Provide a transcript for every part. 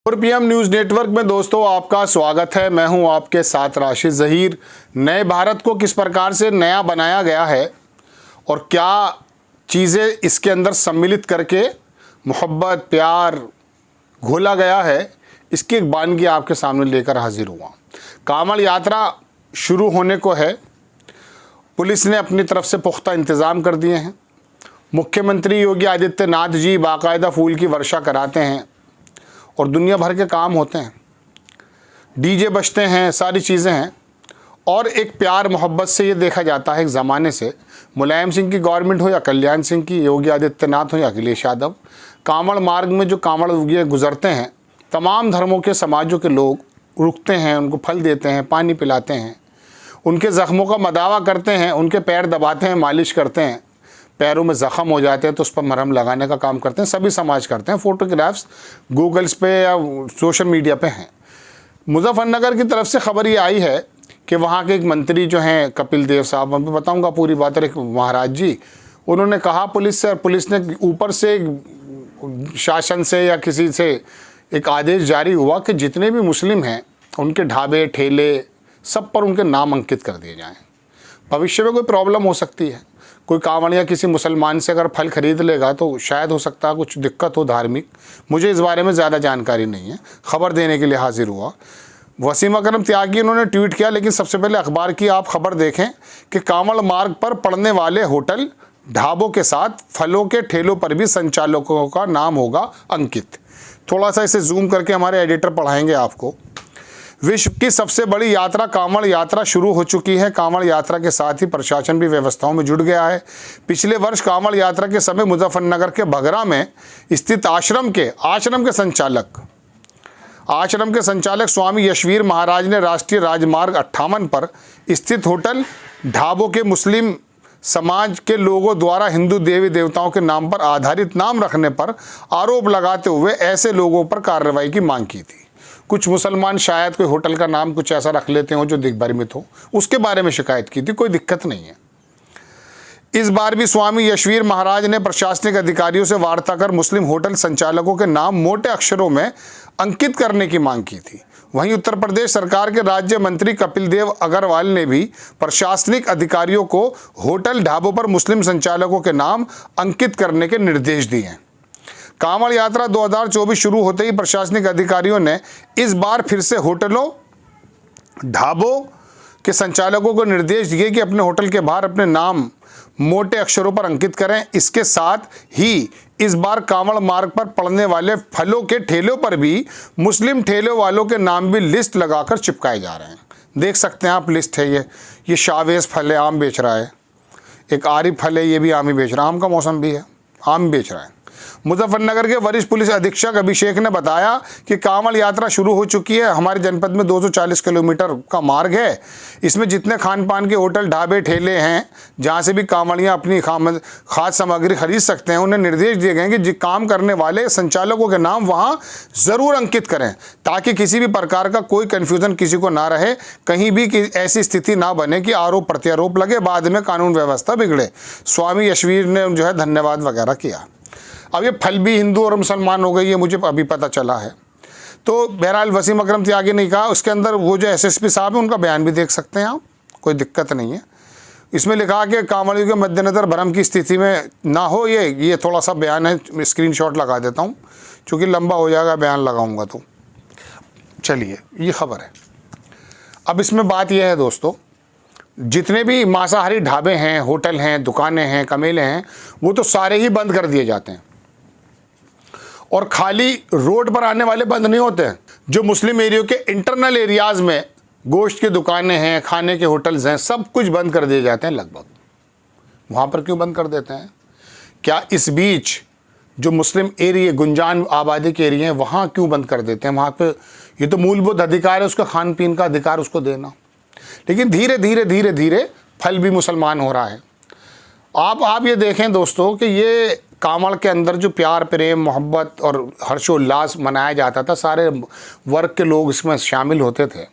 और PM news network में दोस्तों आपका स्वागत है। मैं हूं आपके साथ राशिद ज़हीर। नए भारत को किस प्रकार से नया बनाया गया है और क्या चीज़ें इसके अंदर सम्मिलित करके मोहब्बत प्यार घोला गया है, इसकी एक वानगी आपके सामने लेकर हाजिर हुआ। कांवड़ यात्रा शुरू होने को है। पुलिस ने अपनी तरफ से पुख्ता इंतज़ाम कर दिए हैं। मुख्यमंत्री योगी आदित्यनाथ जी बाकायदा फूल की वर्षा कराते हैं और दुनिया भर के काम होते हैं, डीजे बजते हैं, सारी चीज़ें हैं। और एक प्यार मोहब्बत से ये देखा जाता है एक ज़माने से, मुलायम सिंह की गवर्नमेंट हो या कल्याण सिंह की, योगी आदित्यनाथ हो या अखिलेश यादव, कांवड़ मार्ग में जो कांवड़ ये गुज़रते हैं, तमाम धर्मों के समाजों के लोग रुकते हैं, उनको फल देते हैं, पानी पिलाते हैं, उनके ज़ख्मों का मदावा करते हैं, उनके पैर दबाते हैं, मालिश करते हैं। पैरों में ज़ख़म हो जाते हैं तो उस पर मरहम लगाने का काम करते हैं। सभी समाज करते हैं। फ़ोटोग्राफ्स गूगल्स पे या सोशल मीडिया पे हैं। मुजफ्फरनगर की तरफ से खबर ये आई है कि वहाँ के एक मंत्री जो हैं कपिल देव साहब, मैं बताऊँगा पूरी बात, और एक महाराज जी, उन्होंने कहा पुलिस से, और पुलिस ने ऊपर से शासन से या किसी से एक आदेश जारी हुआ कि जितने भी मुस्लिम हैं उनके ढाबे ठेले सब पर उनके नाम अंकित कर दिए जाएँ। भविष्य में कोई प्रॉब्लम हो सकती है, कोई कांवड़िया किसी मुसलमान से अगर फल ख़रीद लेगा तो शायद हो सकता है कुछ दिक्कत हो धार्मिक। मुझे इस बारे में ज़्यादा जानकारी नहीं है, खबर देने के लिए हाजिर हुआ। वसीम अकरम त्यागी उन्होंने ट्वीट किया, लेकिन सबसे पहले अखबार की आप खबर देखें कि कांवड़ मार्ग पर पड़ने वाले होटल ढाबों के साथ फलों के ठेलों पर भी संचालकों का नाम होगा अंकित। थोड़ा सा इसे जूम करके हमारे एडिटर पढ़ाएंगे आपको। विश्व की सबसे बड़ी यात्रा कांवड़ यात्रा शुरू हो चुकी है। कांवड़ यात्रा के साथ ही प्रशासन भी व्यवस्थाओं में जुट गया है। पिछले वर्ष कांवड़ यात्रा के समय मुजफ्फरनगर के बघरा में स्थित आश्रम के संचालक स्वामी यशवीर महाराज ने राष्ट्रीय राजमार्ग 58 पर स्थित होटल ढाबों के मुस्लिम समाज के लोगों द्वारा हिंदू देवी देवताओं के नाम पर आधारित नाम रखने पर आरोप लगाते हुए ऐसे लोगों पर कार्रवाई की मांग की थी। कुछ मुसलमान शायद कोई होटल का नाम कुछ ऐसा रख लेते हो जो दिग्भ्रमित हो, उसके बारे में शिकायत की थी। कोई दिक्कत नहीं है। इस बार भी स्वामी यशवीर महाराज ने प्रशासनिक अधिकारियों से वार्ता कर मुस्लिम होटल संचालकों के नाम मोटे अक्षरों में अंकित करने की मांग की थी। वहीं उत्तर प्रदेश सरकार के राज्य मंत्री कपिल देव अग्रवाल ने भी प्रशासनिक अधिकारियों को होटल ढाबों पर मुस्लिम संचालकों के नाम अंकित करने के निर्देश दिए हैं। कांवड़ यात्रा 2024 शुरू होते ही प्रशासनिक अधिकारियों ने इस बार फिर से होटलों ढाबों के संचालकों को निर्देश दिए कि अपने होटल के बाहर अपने नाम मोटे अक्षरों पर अंकित करें। इसके साथ ही इस बार कांवड़ मार्ग पर पड़ने वाले फलों के ठेलों पर भी मुस्लिम ठेलों वालों के नाम भी लिस्ट लगाकर चिपकाए जा रहे हैं। देख सकते हैं आप, लिस्ट है ये शावेज फल है, आम बेच रहा है। एक आरिफ फल है, ये भी आम ही बेच रहा है। आम का मौसम भी है, आम बेच रहा है। मुजफ्फरनगर के वरिष्ठ पुलिस अधीक्षक अभिषेक ने बताया कि कांवड़ यात्रा शुरू हो चुकी है। हमारे जनपद में 240 किलोमीटर का मार्ग है। इसमें जितने खान पान के होटल ढाबे ठेले हैं, जहां से भी कांवड़ियां अपनी खाद्य सामग्री खरीद सकते हैं, उन्हें निर्देश दिए गए हैं कि काम करने वाले संचालकों के नाम वहां ज़रूर अंकित करें, ताकि किसी भी प्रकार का कोई कन्फ्यूज़न किसी को ना रहे, कहीं भी ऐसी स्थिति ना बने कि आरोप प्रत्यारोप लगे, बाद में कानून व्यवस्था बिगड़े। स्वामी यशवीर ने जो है धन्यवाद वगैरह किया। अब ये फल भी हिंदू और मुसलमान हो गई है, मुझे अभी पता चला है। तो बहरहाल वसीम अकरम त्यागी ने कहा, उसके अंदर वो जो एसएसपी साहब हैं उनका बयान भी देख सकते हैं आप, कोई दिक्कत नहीं है। इसमें लिखा कि कांवड़ियों के मद्देनज़र भ्रम की स्थिति में ना हो, ये थोड़ा सा बयान है, स्क्रीनशॉट लगा देता हूँ, चूँकि लंबा हो जाएगा बयान लगाऊँगा तो। चलिए, ये खबर है। अब इसमें बात यह है दोस्तों, जितने भी मांसाहारी ढाबे हैं, होटल हैं, दुकानें हैं, कमेले हैं, वो तो सारे ही बंद कर दिए जाते हैं। और खाली रोड पर आने वाले बंद नहीं होते हैं। जो मुस्लिम एरिया के इंटरनल एरियाज में गोश्त की दुकानें हैं, खाने के होटल्स हैं, सब कुछ बंद कर दिए जाते हैं लगभग। वहाँ पर क्यों बंद कर देते हैं? क्या इस बीच जो मुस्लिम एरिया, गुंजान आबादी के एरिया हैं, वहाँ क्यों बंद कर देते हैं? वहाँ पे ये तो मूलभूत अधिकार है उसका, खान पीन का अधिकार उसको देना। लेकिन धीरे धीरे फल भी मुसलमान हो रहा है। आप ये देखें दोस्तों कि ये कांवड़ के अंदर जो प्यार प्रेम मोहब्बत और हर्षोल्लास मनाया जाता था, सारे वर्ग के लोग इसमें शामिल होते थे।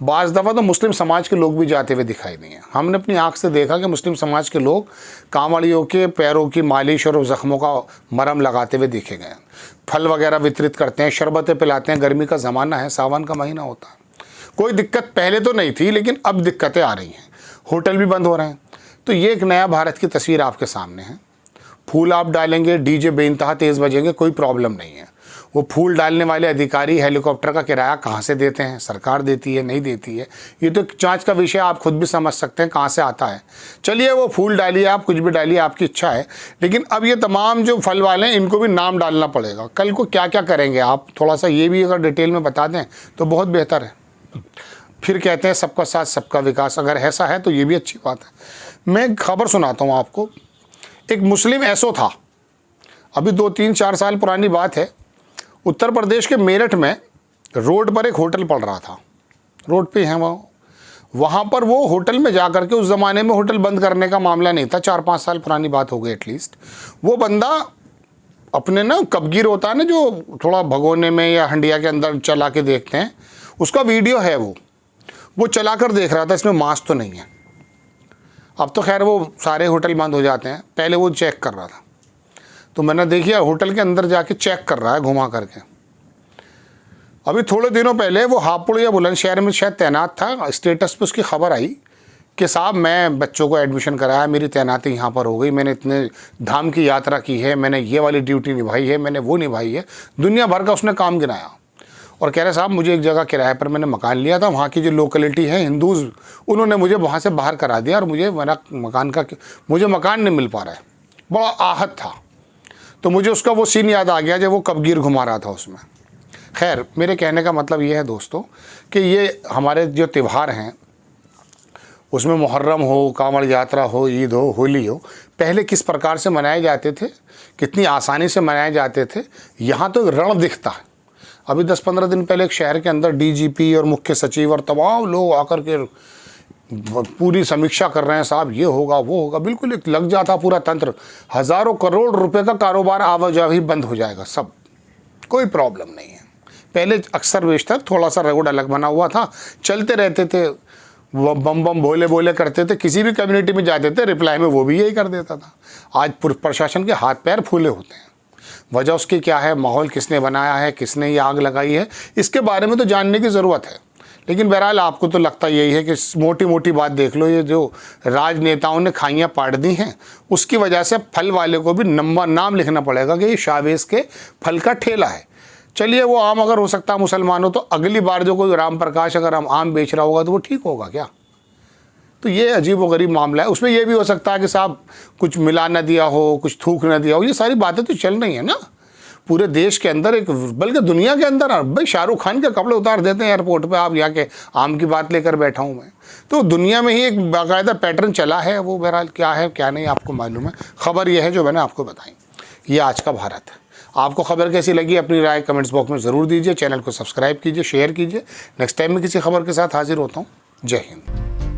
बाज़ दफ़ा तो मुस्लिम समाज के लोग भी जाते हुए दिखाई नहीं हैं। हमने अपनी आंख से देखा कि मुस्लिम समाज के लोग कांवड़ियों के पैरों की मालिश और ज़ख्मों का मरहम लगाते हुए देखे गए। फल वगैरह वितरित करते हैं, शरबतें पिलाते हैं। गर्मी का ज़माना है, सावन का महीना होता है। कोई दिक्कत पहले तो नहीं थी, लेकिन अब दिक्कतें आ रही हैं। होटल भी बंद हो रहे हैं। तो ये एक नया भारत की तस्वीर आपके सामने है। फूल आप डालेंगे, डीजे बेइंतहा तेज़ बजेंगे, कोई प्रॉब्लम नहीं है। वो फूल डालने वाले अधिकारी हेलीकॉप्टर का किराया कहाँ से देते हैं? सरकार देती है, नहीं देती है? ये तो जांच का विषय, आप खुद भी समझ सकते हैं कहाँ से आता है। चलिए, वो फूल डालिए, आप कुछ भी डालिए, आपकी इच्छा है। लेकिन अब ये तमाम जो फल वाले हैं, इनको भी नाम डालना पड़ेगा। कल को क्या क्या करेंगे आप, थोड़ा सा ये भी अगर डिटेल में बता दें तो बहुत बेहतर है। फिर कहते हैं सबका साथ सबका विकास, अगर ऐसा है तो ये भी अच्छी बात है। मैं खबर सुनाता हूँ आपको। एक मुस्लिम एसओ था, अभी 2-3-4 साल पुरानी बात है। उत्तर प्रदेश के मेरठ में रोड पर एक होटल पड़ रहा था, रोड पे है वो। वहाँ पर वो होटल में जा कर के, उस ज़माने में होटल बंद करने का मामला नहीं था, 4-5 साल पुरानी बात हो गई एटलीस्ट। वो बंदा अपने ना कबगीर होता है ना, जो थोड़ा भगोने में या हंडिया के अंदर चला के देखते हैं, उसका वीडियो है। वो चला कर देख रहा था, इसमें मास्क तो नहीं है। अब तो खैर वो सारे होटल बंद हो जाते हैं, पहले वो चेक कर रहा था। तो मैंने देखिए होटल के अंदर जाके चेक कर रहा है घुमा करके। अभी थोड़े दिनों पहले वो हापुड़ या बुलंदशहर में शायद तैनात था। स्टेटस पे उसकी खबर आई कि साहब मैं बच्चों को एडमिशन कराया, मेरी तैनाती यहाँ पर हो गई, मैंने इतने धाम की यात्रा की है, मैंने ये वाली ड्यूटी निभाई है, मैंने वो निभाई है। दुनिया भर का उसने काम गिनाया और कह रहे साहब मुझे एक जगह किराए पर मैंने मकान लिया था, वहाँ की जो लोकेलिटी है हिंदूज़, उन्होंने मुझे वहाँ से बाहर करा दिया और मुझे मेरा मुझे मकान नहीं मिल पा रहा है। बड़ा आहत था। तो मुझे उसका वो सीन याद आ गया जब वो कबगीर घुमा रहा था उसमें। खैर, मेरे कहने का मतलब ये है दोस्तों कि ये हमारे जो त्यौहार हैं, उसमें मुहर्रम हो, कांवड़ यात्रा हो, ईद हो, होली हो, पहले किस प्रकार से मनाए जाते थे, कितनी आसानी से मनाए जाते थे, यहाँ तो रण दिखता है। अभी 10-15 दिन पहले एक शहर के अंदर डीजीपी और मुख्य सचिव और तमाम लोग आकर के पूरी समीक्षा कर रहे हैं, साहब ये होगा वो होगा। बिल्कुल एक लग जाता पूरा तंत्र। हज़ारों करोड़ रुपए का कारोबार आवाजाही बंद हो जाएगा, सब, कोई प्रॉब्लम नहीं है। पहले अक्सर बेशतर थोड़ा सा रोड अलग बना हुआ था, चलते रहते थे, वो बम बम भोले बोले करते थे, किसी भी कम्युनिटी में जाते थे, रिप्लाई में वो भी यही कर देता था। आज प्रशासन के हाथ पैर फूले होते हैं। वजह उसकी क्या है, माहौल किसने बनाया है, किसने ये आग लगाई है, इसके बारे में तो जानने की ज़रूरत है। लेकिन बहरहाल आपको तो लगता यही है कि मोटी मोटी बात देख लो, ये जो राजनेताओं ने खाइयाँ पाड़ दी हैं, उसकी वजह से फल वाले को भी नाम लिखना पड़ेगा कि ये शाहवेज़ के फल का ठेला है। चलिए, वो आम अगर हो सकता है मुसलमान हो, तो अगली बार जो कोई राम प्रकाश अगर हम आम बेच रहा होगा तो वो ठीक होगा क्या? तो ये अजीब व गरीब मामला है। उसमें ये भी हो सकता है कि साहब कुछ मिला न दिया हो, कुछ थूक न दिया हो। ये सारी बातें तो चल रही हैं ना पूरे देश के अंदर, एक बल्कि दुनिया के अंदर। भाई शाहरुख खान के कपड़े उतार देते हैं एयरपोर्ट पे, आप यहाँ के आम की बात लेकर बैठा हूँ मैं। तो दुनिया में ही एक बाकायदा पैटर्न चला है, वो बहरहाल क्या है क्या नहीं आपको मालूम है। खबर यह है जो मैंने आपको बताई। ये आज का भारत है। आपको खबर कैसी लगी, अपनी राय कमेंट्स बॉक्स में ज़रूर दीजिए। चैनल को सब्सक्राइब कीजिए, शेयर कीजिए। नेक्स्ट टाइम मैं किसी खबर के साथ हाजिर होता हूँ। जय हिंद।